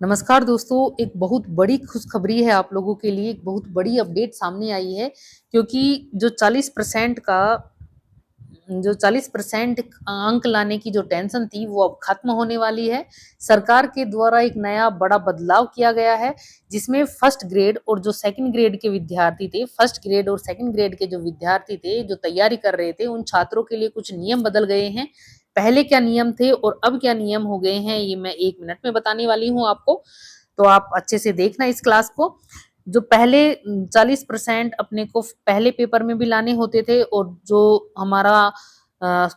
नमस्कार दोस्तों, एक बहुत बड़ी खुशखबरी है आप लोगों के लिए, एक बहुत बड़ी अपडेट सामने आई है क्योंकि जो 40% अंक लाने की जो टेंशन थी वो अब खत्म होने वाली है। सरकार के द्वारा एक नया बड़ा बदलाव किया गया है जिसमें फर्स्ट ग्रेड और जो सेकंड ग्रेड के विद्यार्थी थे, फर्स्ट ग्रेड और सेकंड ग्रेड के जो विद्यार्थी थे जो तैयारी कर रहे थे, उन छात्रों के लिए कुछ नियम बदल गए हैं। पहले क्या नियम थे और अब क्या नियम हो गए हैं, ये मैं 1 मिनट में बताने वाली हूँ आपको। तो आप अच्छे से देखना इस क्लास को। जो पहले 40% अपने को पहले पेपर में भी लाने होते थे और जो हमारा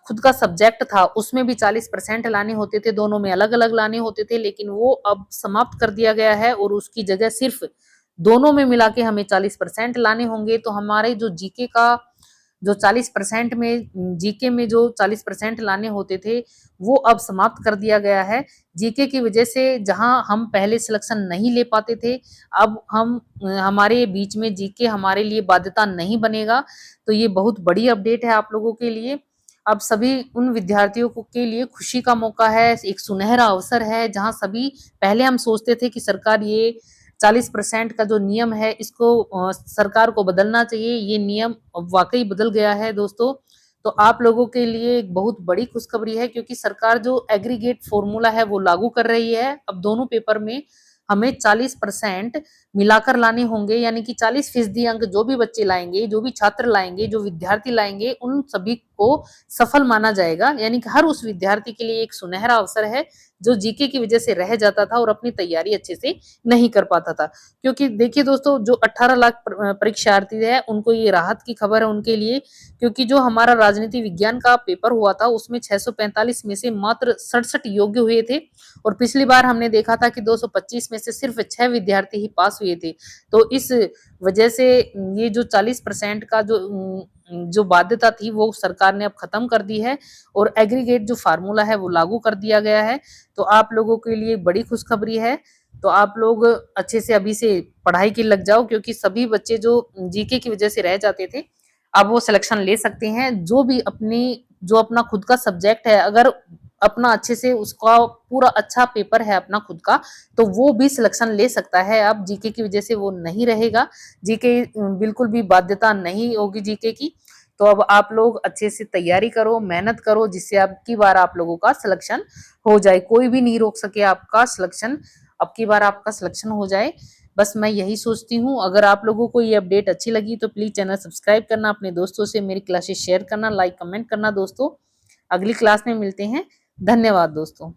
खुद का सब्जेक्ट था उसमें भी 40% लाने होते थे, दोनों में अलग अलग लाने होते थे, लेकिन वो अब समाप्त कर दिया गया है और उसकी जगह सिर्फ दोनों में मिला के हमें 40% लाने होंगे। तो हमारे जो जीके का जो 40% में जीके में जो 40% लाने होते थे वो अब समाप्त कर दिया गया है। जीके की वजह से जहां हम पहले सिलेक्शन नहीं ले पाते थे, अब हम हमारे बीच में जीके हमारे लिए बाध्यता नहीं बनेगा। तो ये बहुत बड़ी अपडेट है आप लोगों के लिए। अब सभी उन विद्यार्थियों को के लिए खुशी का मौका है, एक सुनहरा अवसर है जहां सभी पहले हम सोचते थे कि सरकार ये 40% का जो नियम है इसको सरकार को बदलना चाहिए, ये नियम वाकई बदल गया है दोस्तों। तो आप लोगों के लिए एक बहुत बड़ी खुशखबरी है क्योंकि सरकार जो एग्रीगेट फॉर्मूला है वो लागू कर रही है। अब दोनों पेपर में हमें 40% मिलाकर लाने होंगे, यानी कि 40% अंक जो भी बच्चे लाएंगे, जो भी छात्र लाएंगे, जो विद्यार्थी लाएंगे, उन सभी को सफल माना जाएगा। यानी कि हर उस विद्यार्थी के लिए एक सुनहरा अवसर है जो जीके की वजह से रह जाता था और अपनी तैयारी अच्छे से नहीं कर पाता था। क्योंकि देखिए दोस्तों, जो 18 लाख परीक्षार्थी है उनको ये राहत की खबर है उनके लिए, क्योंकि जो हमारा राजनीति विज्ञान का पेपर हुआ था उसमें 645 में से मात्र 67 योग्य हुए थे और पिछली बार हमने देखा था कि 225 में से सिर्फ 6 विद्यार्थी ही पास हुए थे। तो इस वजह से ये जो 40% का जो बाध्यता थी वो सरकार ने अब खत्म कर दी है और एग्रीगेट जो फार्मूला है वो लागू कर दिया गया है। तो आप लोगों के लिए बड़ी खुशखबरी है। तो आप लोग अच्छे से अभी से पढ़ाई की लग जाओ, क्योंकि सभी बच्चे जो जीके की वजह से रह जाते थे अब वो सिलेक्शन ले सकते हैं। जो अपना खुद का सब्जेक्ट है, अगर अपना अच्छे से उसका पूरा अच्छा पेपर है अपना खुद का, तो वो भी सिलेक्शन ले सकता है। अब जीके की वजह से वो नहीं रहेगा, जीके बिल्कुल भी बाध्यता नहीं होगी जीके की। तो अब आप लोग अच्छे से तैयारी करो, मेहनत करो, जिससे अब की बार आप लोगों का सिलेक्शन हो जाए। कोई भी नहीं रोक सके आपका सिलेक्शन, अब की बार आपका सिलेक्शन हो जाए। बस मैं यही सोचती हूँ। अगर आप लोगों को ये अपडेट अच्छी लगी तो प्लीज चैनल सब्सक्राइब करना, अपने दोस्तों से मेरी क्लासेस शेयर करना, लाइक कमेंट करना दोस्तों। अगली क्लास में मिलते हैं। धन्यवाद दोस्तों।